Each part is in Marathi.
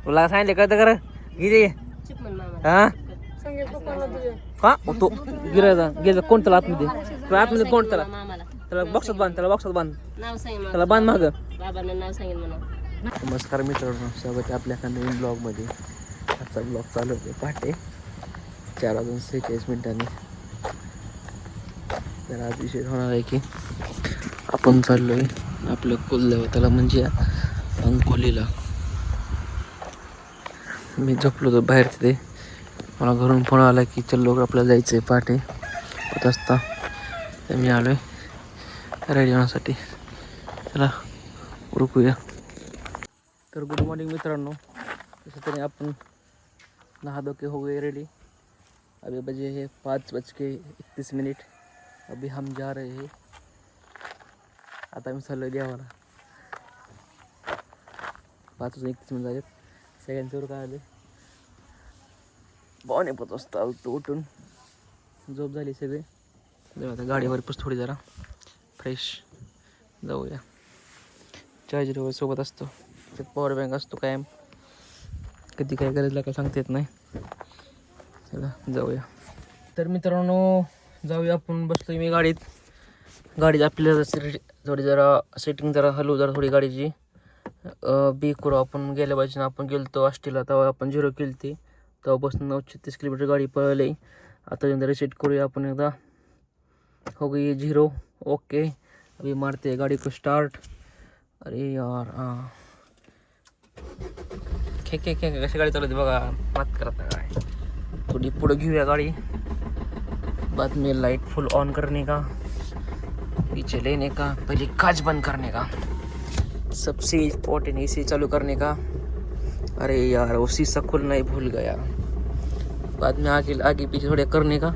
तुला सांगितलं कळतं कर किती हा का तो गिरायचा गेला कोणत्याला आतमध्ये तुला आतमध्ये कोण त्याला बॉक्सात बांध त्याला बांध माग. नमस्कार मित्रांनो, स्वागत आहे आपल्या एका नवीन ब्लॉगमध्ये. आजचा ब्लॉग चालू होते पहाटे 4:46 तर आज विषय होणार आहे की आपण चाललोय आपलं कुलदेवताला म्हणजे अंकोलीला. मी झोपलो होतो बाहेर तिथे, मला घरून फोन आला की चल आपल्याला जायचं आहे पहाटे 5 वाजता. तर मी आलो आहे रेडी होण्यासाठी. चला रुकूया. तर गुड मॉर्निंग मित्रांनो, जसं तरी आपण नहा धो के हो गए रेडी. अभी बजे है 5:31. अभी हम जा रहे हैं. आता मी चाललो देवाला. 5:31 झालेत. सगळ्यांच्यावर काय आले 5:45 वाजता आलतो उठून, झोप झाली सगळे. जाऊ आता गाडीवर पण थोडी जरा फ्रेश जाऊया. चार्जर वगैरे सोबत असतो, त्यात पॉवर बँक असतो कायम, कधी काय गरज काय सांगता येत नाही. चला जाऊया. तर मित्रांनो जाऊया आपण. बसलोय मी गाडीत आपल्याला थोडी जरा सेटिंग जरा हलवू जरा थोडी गाडीची बी करू. आपण गेल्या पाहिजे ना, आपण गेलो आष्टीला तेव्हा आपण 0 केली ती, तेव्हापासून 936 किलोमीटर गाडी पळवली. आता एकदा रिसेट करूया आपण एकदा. हो गई 0. ओके अभी मारते गाडी को स्टार्ट. अरे यार हां खे कशी गाडी चालवते बघा, मात करत नाही काय. थोडी पुढं घेऊया गाडी. बाद में लाइट फुल ऑन करने का, पीछे लेने का, पहले कांच बंद करने का, सबसे इम्पोर्टेंट एसी चालू करने का. अरे यार वो शीशा खुलना ही भूल गया. बाद में आगे पीछे थोड़े करने का,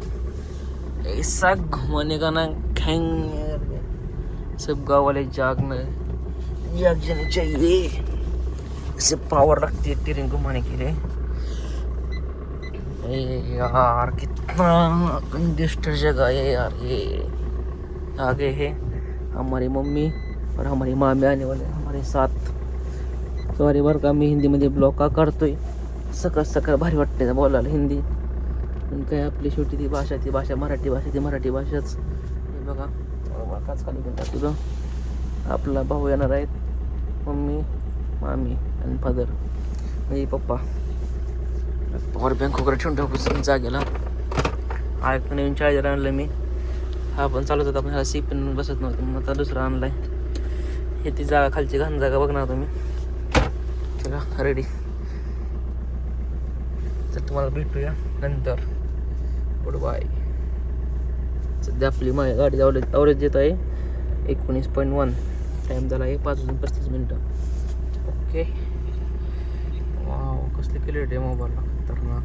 ऐसा घुमाने का ना खैंग. सब गाँव वाले जाग जाने चाहिए, इससे पावर रखती है स्टीयरिंग घुमाने के लिए. यार कितना कंजेस्टेड जगह है यार. ये आगे है हमारी मम्मी और हमारी मामी आने वाले हमारे साथ. सॉरी बरं का मी हिंदीमध्ये ब्लॉग का करतोय. सकाळ भारी वाटते बोलायला हिंदी, पण काय आपली शेवटी ती भाषा मराठी भाषा, ती मराठी भाषाच. हे बघा काच खाली घेऊन तुझं. आपला भाऊ येणार आहेत, मम्मी मामी आणि फादर म्हणजे पप्पा. पॉवर बँक वगैरे ठेवून टाकून जागेला. हा एक नवीन चार्जर आणलं मी. हा पण चालत होता, पण ह्या सी पण बसत नव्हतं, मग आता दुसरा आणलाय. हे ती जागा खालची घाण जागा बघणार तुम्ही. चला रेडी. तर तुम्हाला भेटूया नंतर. Good bye. सध्या आपली गाडी ॲव्हरेज देत आहे 19.1. टाईम झाला आहे 5:35. ओके. वाव कसले क्लिअरिटी आहे मोबाईलला, खतरनाक.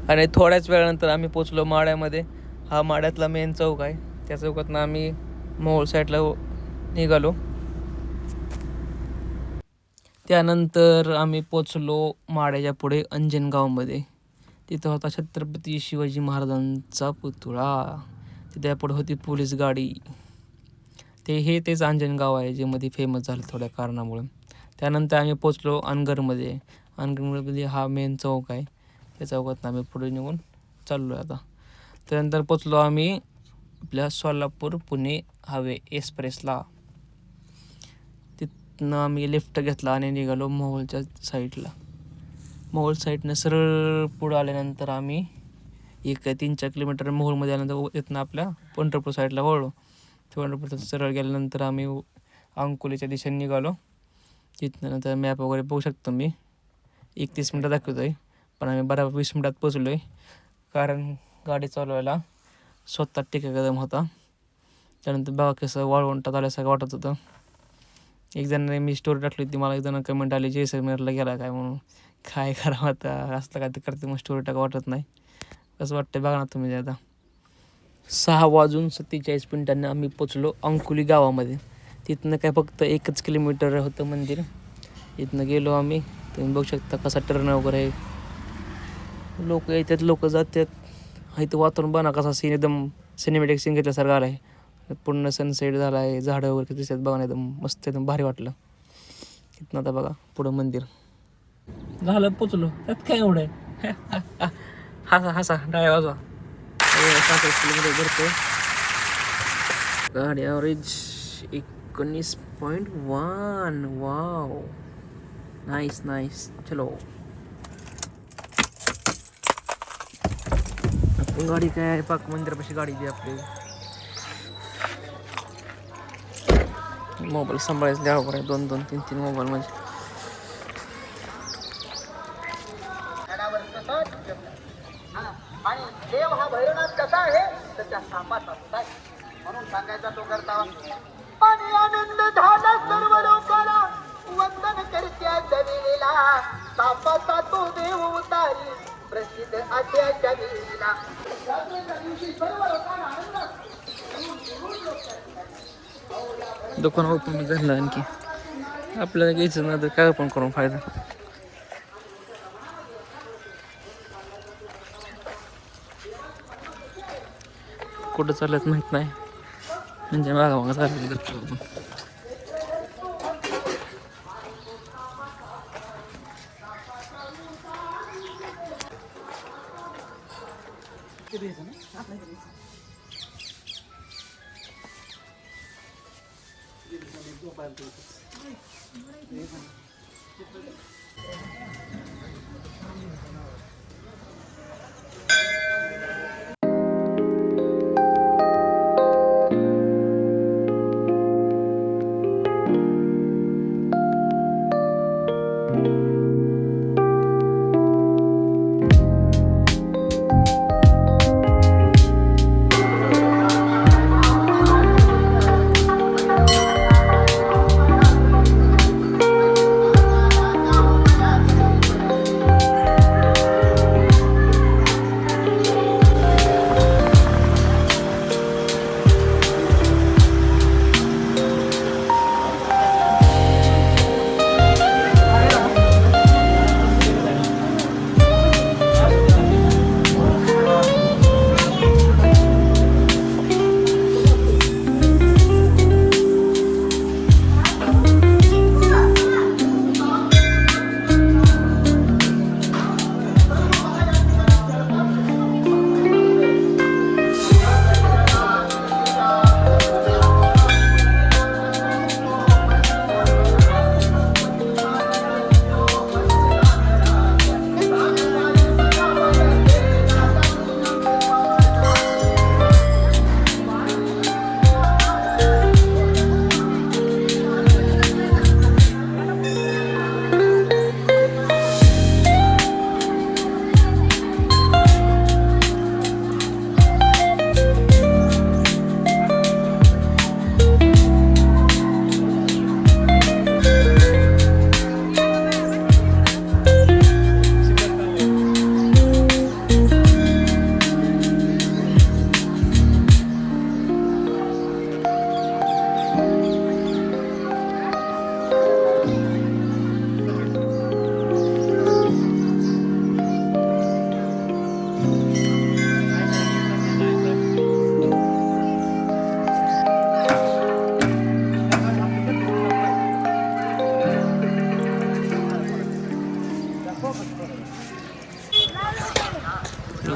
आणि थोड्याच वेळानंतर आम्ही पोचलो माड्यामध्ये. हा माड्यातला मेन चौक आहे, त्या चौकातनं आम्ही मोहोळ साईडला निघालो. त्यानंतर आम्ही पोचलो माड्याच्या पुढे अंजनगावमध्ये. तिथं होता छत्रपती शिवाजी महाराजांचा पुतळा. तिथे पुढे होती पोलीस गाडी. तेच अंजनगाव आहे जे मध्ये फेमस झालं थोड्या कारणामुळे. त्यानंतर आम्ही पोचलो अनगरमध्ये. अनगरमध्ये हा मेन चौक आहे, त्या चौकातून आम्ही पुढे निघून चाललो आहे आता. त्यानंतर पोचलो आम्ही आपल्या सोलापूर पुणे हायवे एक्सप्रेसला. तिथनं आम्ही लिफ्ट घेतला आणि निघालो मोहोळच्या साईडला. मोहोळ साईडनं सरळ पुढं आल्यानंतर आम्ही 3-4 किलोमीटर मोहोळमध्ये आल्यानंतर तिथनं आपल्या पंढरपूर साईडला वळलो. पंढरपूर सरळ गेल्यानंतर आम्ही अंकोलीच्या दिशेने निघालो. तिथनं नंतर मॅप वगैरे बघू शकतो मी. 31 मिनटं दाखवतो आहे, पण आम्ही 12-20 मिनटात पोचलो आहे, कारण गाडी चालवायला स्वतः टेका कदम होता. त्यानंतर बघा कसं वाळवंटात आल्यासारखं वाटत होतं. एक जणांनी मी स्टोरी टाकली होती, मला एक जण कमेंट आली जैसलमेरला गेला काय म्हणून. काय करावं आता, असलं काय तर करते मग स्टोरी टाका वाटत नाही. कसं वाटतं बघा ना तुम्ही. आता 6:47 आम्ही पोचलो अंकोली गावामध्ये. तिथनं काय फक्त 1 किलोमीटर होतं मंदिर. इथनं गेलो आम्ही. तुम्ही बघू शकता कसा टर्न वगैरे आहे. लोक येतात लोक जातात. इथं वातावरण बघा कसा सीन एकदम सिनेमॅटिक सीन घेतल्यासारखं आला आहे. पूर्ण सनसेट झाला आहे, झाडं वगैरे दिसतात बघा ना, एकदम मस्त एकदम भारी वाटलं. इथनं आता बघा पुढं मंदिर झालं, पोचलो. त्यात काय एवढं आहे. हसा हसा डाव्या बाजूला 65 किलोमीटर भरतो. गाडी ॲव्हरेज 19.1. Wow, nice nice. चलो आपण गाडी काय आहे पाक मंदिरापाशी गाडी दे आपली. मोबाईल सांभाळायचं द्या अवघड आहे. 2-2, 3-3 मोबाईल म्हणजे. आणि देव हा भैरवनाथ कसा आहे तर त्या सापाचा आहे म्हणून सांगायचा तो करता. आणि आनंद झाला सर्व लोकांना वंदन करत्या जमिनीला सापाचा तो देव उतारी प्रसिद्ध अत्याच्या देवीला. दिवशी सर्व लोकांना आनंद दुकान ओपन झालं. आणखी आपल्याला घ्यायचं ना तर काय पण करून फायदा. कुठं चालत माहित नाही म्हणजे मागा चालत आपण.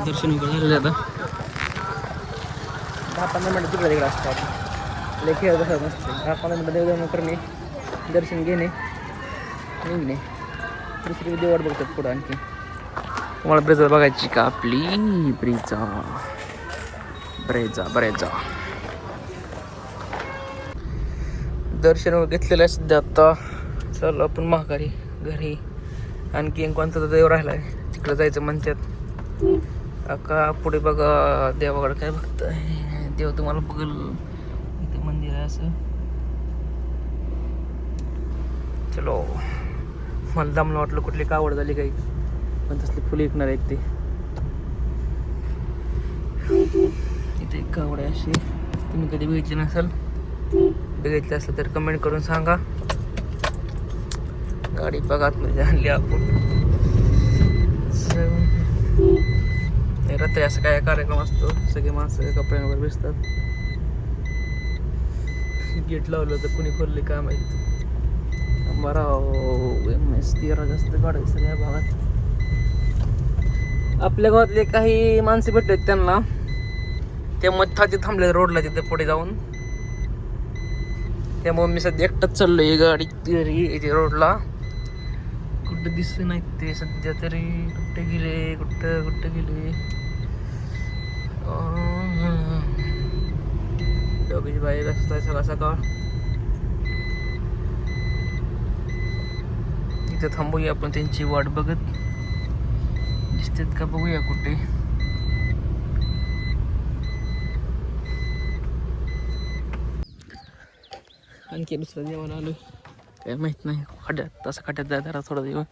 दर्शन वगैरे झालेलं आता 10-15 मिनिटं तिकडे तिकडे असतात. लई खेळ बसत नसते. 10-15 मिनिटं देवदर्शन करणे, दर्शन घेणे, निघणे. दुसरी देवाड बघतात पुढं. आणखी तुम्हाला ब्रेजा बघायची का आपली ब्रेजा दर्शन वगैरे घेतलेलं आहे सध्या. आता चल आपण महागारी घरी. आणखी कोणता तर देव राहिला आहे तिकडे जायचं म्हणतात. का पुढे बघा देवाकडे काय बघताय. देव तुम्हाला बघल इथे मंदिर आहे असं. चलो मला दमलं वाटलं कुठली कावड झाली काही पण तसली फुले विकणार आहेत ते. इथे एक कावड आहे अशी. तुम्ही कधी बघितली नसेल, बघितली असलं तर कमेंट करून सांगा. गाडी बघा आतमध्ये आणली आपण. रात्री असं काय कार्यक्रम असतो, सगळे माणसं कपड्यांवर बसतात. गेट लावलं तर कुणी खोलले काय माहित. MS-13 जास्त गाड्या सगळ्या भागात. आपल्या गावातले काही माणसे भेटले त्यांना, ते मथाचे थांबले रोडला तिथे पुढे जाऊन. त्यामुळे मी सध्या एकटाच चाललोय गाडी तरी रोडला. कुठं दिसत नाहीत ते सध्या तरी. कुठे गेले कुठे गेले. दोघीची बाई असत सकाळ सकाळ. इथे थांबूया आपण त्यांची वाट बघत. दिसतात का बघूया कुठे. आणखी दुसरं जेवण आलो काय माहित नाही. खड्यात तसं खड्यात जाय जरा थोडा दिवस.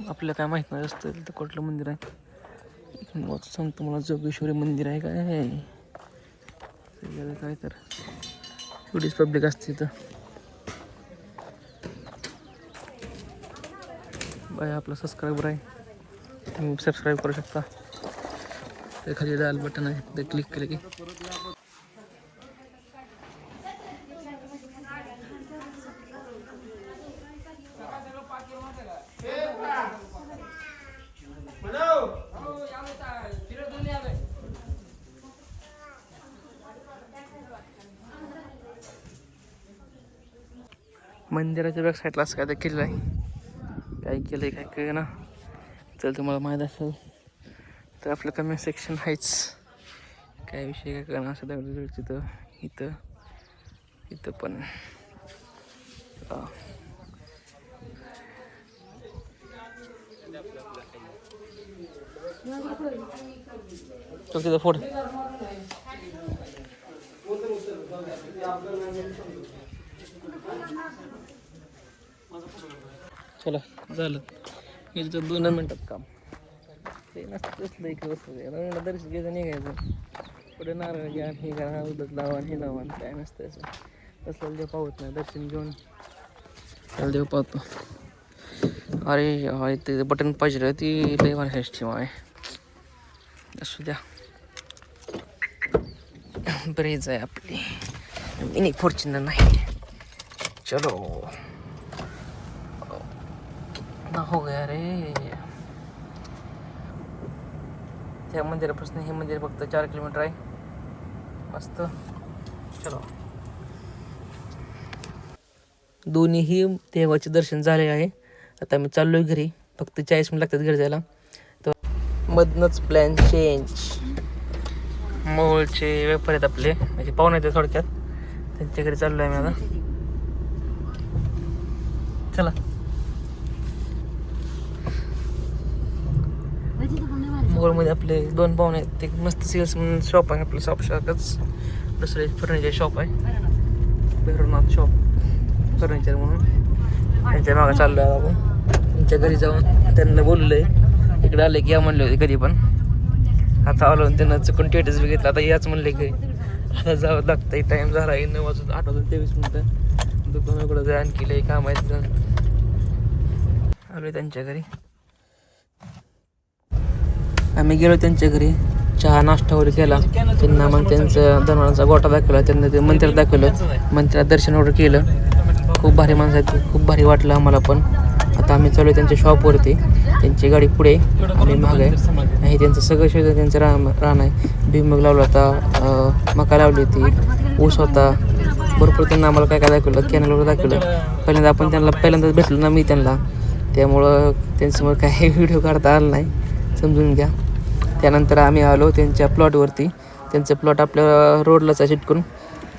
आपल्याला काय माहित नाही असतं तिथं कुठलं मंदिर आहे. सांगतो मला जोगेश्वरी मंदिर आहे काय आहे काय. तर एवढीच पब्लिक असते तिथं. बाय आपला सबस्क्रायबर आहे, तुम्ही सबस्क्राईब करू शकता. ते खाली लाल बटन आहे ते क्लिक केलं की. मंदिराच्या बॅक साईडला असं काय ते केलं आहे. काय केलं आहे काय कळे ना. तर तुम्हाला माहीत असेल तर आपलं कमेंट सेक्शन आहेच. काय विषय काय कळणार असं दगड तिथं इथं इथं पण. तिथं फोड. चला झालं हे तर 2 मिनिटात काम. ते नसतं इकडे वस्तू दर्शन घ्यायचं निघायचं. पुढे नारळ घ्या हे करा उदत लावा हे लावा काय नसतं असं. तसलं देव पाहत नाही. दर्शन घेऊन त्याला देव पाहतो. अरे ते बटन पाहिजे ती लई भारी स्टीम आहे. असू द्या. ब्रेज आहे आपली मिनी फॉर्च्युनर नाही. चलो हो गया रे. त्या मंदिरापासून हे मंदिर फक्त 4 किलोमीटर आहे. मस्त. चलो. दोन्हीही देवाचे दर्शन झाले आहे. आता मी चाललोय घरी. फक्त 40 मिनिट लागतात घरी जायला. तर मधनंच प्लॅन चेंज. मोहोळचे व्यापारी आहेत आपले म्हणजे पाहुणे आहेत थोडक्यात. त्यांच्या घरी चाललोय मी आता. चला. मोहोळमध्ये आपले 2 पाहुणे आहेत. ते मस्त सेल्स म्हणून शॉप आहे आपलं. शॉपच दुसरे फर्निचर शॉप आहे. भैरवनाथ शॉप फर्निचर म्हणून. त्यांच्या मागं चाललो आहे आपण. त्यांच्या घरी जाऊन त्यांना बोललो आहे इकडे आले की या म्हणले होते कधी पण. आता आलो त्यांना चुकून टेटस बघितलं. आता याच म्हणले की आता जावं लागतं. टाईम झाला 9:08 दुकानाकडं जाय आणखी लई काम आहे. आलो त्यांच्या घरी. आम्ही गेलो त्यांच्या घरी. चहा नाश्ता वगैरे केला त्यांना. मग त्यांचं धनवानाचा गोटा दाखवला. त्यांना ते मंदिर दाखवलं. मंदिरात दर्शन वगैरे केलं. खूप भारी माणसं आहेत. खूप भारी वाटलं आम्हाला पण. आता आम्ही चालू त्यांच्या शॉपवरती. त्यांची गाडी पुढे आम्ही मागे आहे. त्यांचं सगळं शेत त्यांचं रान आहे. भुईमूग लावला होता, मका लावली होती, ऊस होता. भरपूर त्यांना आम्हाला काय काय दाखवलं. कॅनल वगैरे दाखवलं. पहिल्यांदाच भेटलो ना मी त्यांना. त्यामुळं त्यांच्यासमोर काही व्हिडिओ काढता आला नाही. समजून घ्या. त्यानंतर आम्ही आलो त्यांच्या प्लॉटवरती. त्यांचं प्लॉट आपल्या रोडलाच आहे चिटकून.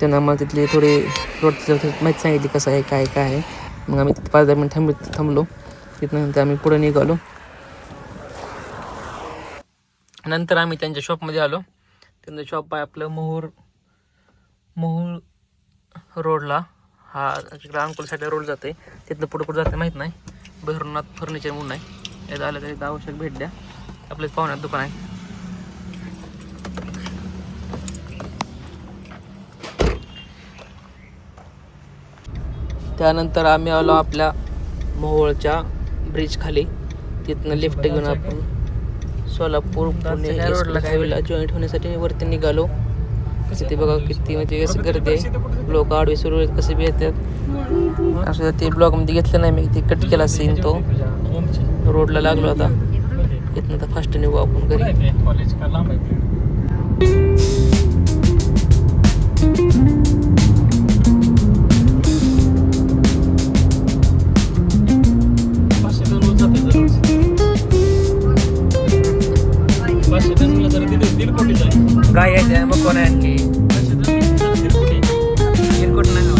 त्यांना मग तिथली थोडी रोडची माहिती सांगितली कसं आहे काय आहे. मग आम्ही तिथे 5-10 मिनिट थांबलो. तिथनंतर आम्ही पुढे निघालो. नंतर आम्ही त्यांच्या शॉपमध्ये आलो. त्यांचं शॉप आहे आपलं मोहोळ रोडला. हा इकडं अंकुलसाठी रोड जाते. तिथनं पुढे जाते माहीत नाही. भैरवनाथ फर्निचर म्हणून आहे. यात आलं तरी आवश्यक भेट द्या. आपलेच पाहुण्यात दुकान आहे. त्यानंतर आम्ही आलो आपल्या मोहोळच्या ब्रिज खाली. तिथनं लिफ्ट घेऊन आपण सोलापूर पुणे हायवेला जॉईंट होण्यासाठी वरती निघालो. तिथे बघा किती म्हणजे कसं गर्दी आहे. लोक आडवे सुरू कसे बी येतात. असं ते ब्लॉगमध्ये घेतलं नाही मी, ते कट केला सीन तो. रोडला लागलो आता, इथनं तर फास्ट निघू आपण घरी. कॉलेज का लांब आहे. गाय यायचं मग कोण आहे आणखी एअरपोर्ट नाही ना.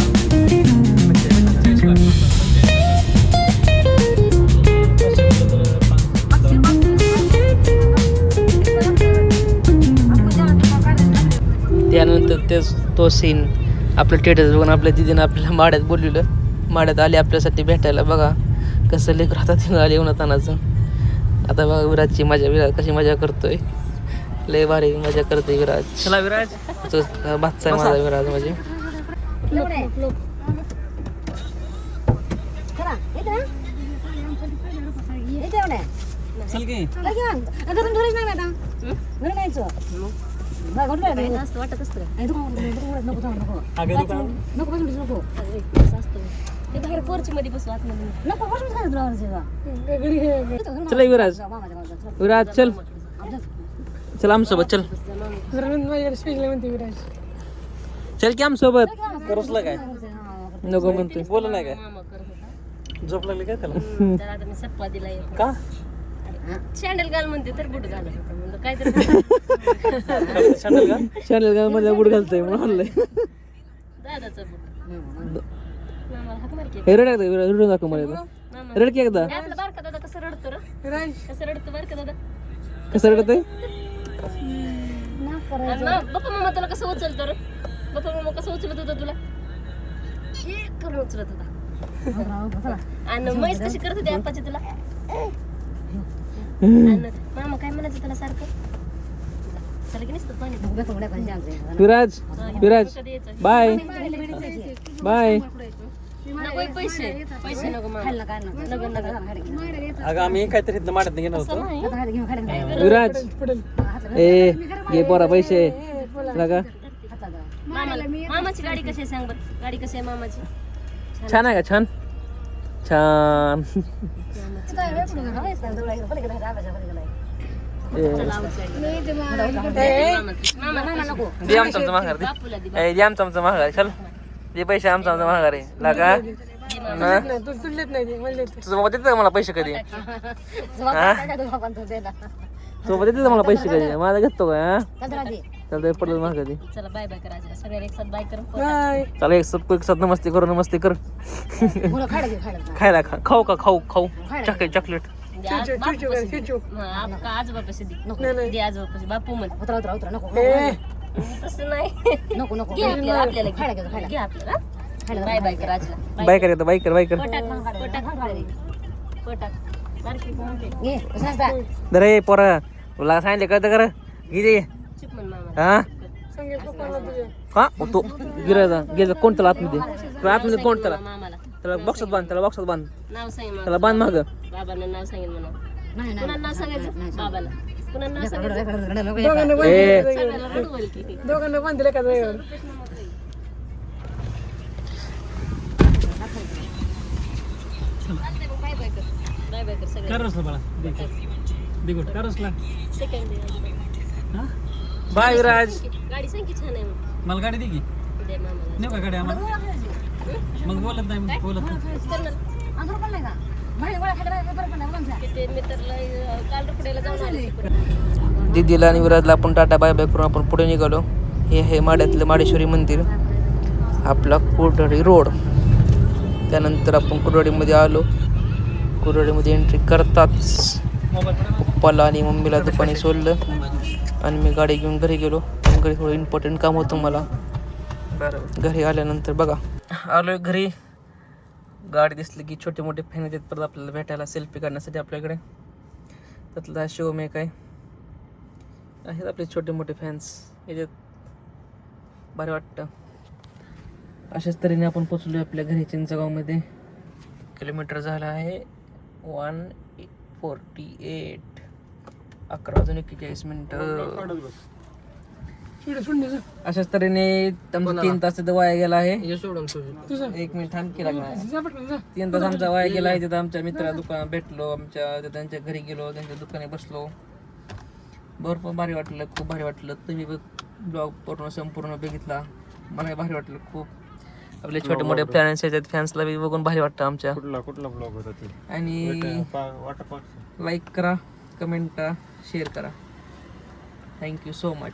त्यानंतर तो सीन आपलं स्टेटस बघून आपल्या दिदीनं आपल्याला माड्यात बोलवलं. माड्यात आले आपल्यासाठी भेटायला. बघा कसं लेकर हातात आले उन्हातानाचं. आता बघा विराजची मजा, विराज कशी मजा करतोय. लय भारी मजा करतोय विराज. चला विराज, तो भातचा आहे माझा विराज म्हणजे. चला विराज, विराज चल चल आमच्यासोबत चल. चल की आमच्यासोबत. करसला काय नको म्हणतोय. बोल नाही काय झोप लागली काय त्याला. आता मी सप्पा दिलाय का सँडल घाल म्हणते तर बुट घालत होता म्हणलं काय तर सँडल का चॅनल का मध्ये बुड घालतोय म्हणून दादाचा बुट मामाला हाक मार की हे रड एकदा विराज, रडून दाखव मला एकदा. मामा रड की एकदा. हे आपला बारका दादा कसं रडतो रे कसं रडतो बारका दादा कसं रडतोय. आणि बाप्पा मामा तुला कसं उचलतो रे बाप्पा मामा कसं उचलत होता तुला हे करून उचलत होता आणि म्हैस कशी करत होती आप्पाची तुला आणि मामा काय म्हणायचं तुला सारखं चला की नुसतं पाणी विराज, विराज बाय बाय. नको पैसे पैसे नको मामा नको नको अगं आम्ही काहीतरी इथनं माडत गेलो होतो. विराज ए घे पोरा पैसे लगा. मामाची गाडी कशी आहे सांग बरं गाडी कशी आहे मामाची छान आहे का. छान छान. दे आमचं माघार दे. दे आमचं माघार. चल दे पैसे आमचं माघार आहे लागा. तुझं बाबा देतं का मला पैसे कधी. सोबत येते मला पैसे कधी. माझा घेतो का. चालतंय पडलं माघार दे. चला बाय बाय करा सगळ्या एक साथ बाय कर चला एक साथ नमस्ते करू. नमस्ते कर. खायला खाऊ का. खाऊ खाऊ चॉकलेट. आजोबा पैसे दे आजोबा पैसे बापू म्हण तसं नाही नको नको आपल्याला घे आपल्याला बाय बाय कर आजला बाय कर येतं. बाय कर बाय कर. रे पोरा तुला सांगितलं कळतं कर. घे दे. हा हा तो गिरायचा गेला. कोण त्याला आतमध्ये आतमध्ये कोण त्याला त्याला बॉक्सात बांध. त्याला बॉक्सात बांध. नाव सांग त्याला बांध माग. बाबांना नाव सांगेल म्हणा कुणाला नाव सांगायचं बाबाला कुणाला नाव सांगायचं ए सगळ्याला रडवल की दोघांना बांधले का जायवर. बाय बाय कर सगळ्या करसला बाळा दिगोट करसला. बाय विराज. गाडी सांग की छान आहे मग मला गाडी दे की. दे मामाला नेऊ का गाडी आम्हाला. मग बोलत नाही मग बोलत किती मित्राला काल रुपड्याला जाऊन आले दीदीला आणि विराजला आपण टाटा बाय बाय करून आपण पुढे निघालो. हे आहे माड्यातलं माडेश्वरी मंदिर. आपला कुर्डवाडी रोड. त्यानंतर आपण कुर्डवाडीमध्ये आलो. कुर्डवाडीमध्ये एंट्री करताच पप्पाला आणि मम्मीला दुकानी सोडलं आणि मी गाडी घेऊन घरी गेलो. घरी थोडं इम्पॉर्टंट काम होतं मला. घरी आल्यानंतर बघा आलोय घरी. गाडी दिसली की छोटे मोठे फॅन येतात परत आपल्याला भेटायला सेल्फी काढण्यासाठी आपल्याकडे. त्यातला हा शिवमेक आहे. आहेत आपले छोटे मोठे फॅन्स याच्यात. भारी वाटतं. अशाच तऱ्हेने आपण पोचलो आपल्या घरी चिंचगावमध्ये. किलोमीटर झाला आहे 148. 11 वाजून 41 मिनिटं. अशाच तऱ्हेने आमचा 3 तास तिथं वाया गेला आहे. 1 मिनिट थांब केला 3 तास आमचा वाया गेला आहे. तिथं आमच्या मित्रा दुकानात भेटलो, आमच्या त्यांच्या घरी गेलो, त्यांच्या दुकानात बसलो. भरपूर भारी वाटलं, खूप भारी वाटलं. तुम्ही ब्लॉग पूर्ण संपूर्ण बघितला, मला भारी वाटलं खूप. आपले छोटे मोठे फॅन्स आहेत, फॅन्सला बी बघून भारी वाटतं आमच्या. कुठला ब्लॉग होता ते? आणि वॉटर पार्क. लाईक करा, कमेंट करा, शेअर करा. Thank you so much.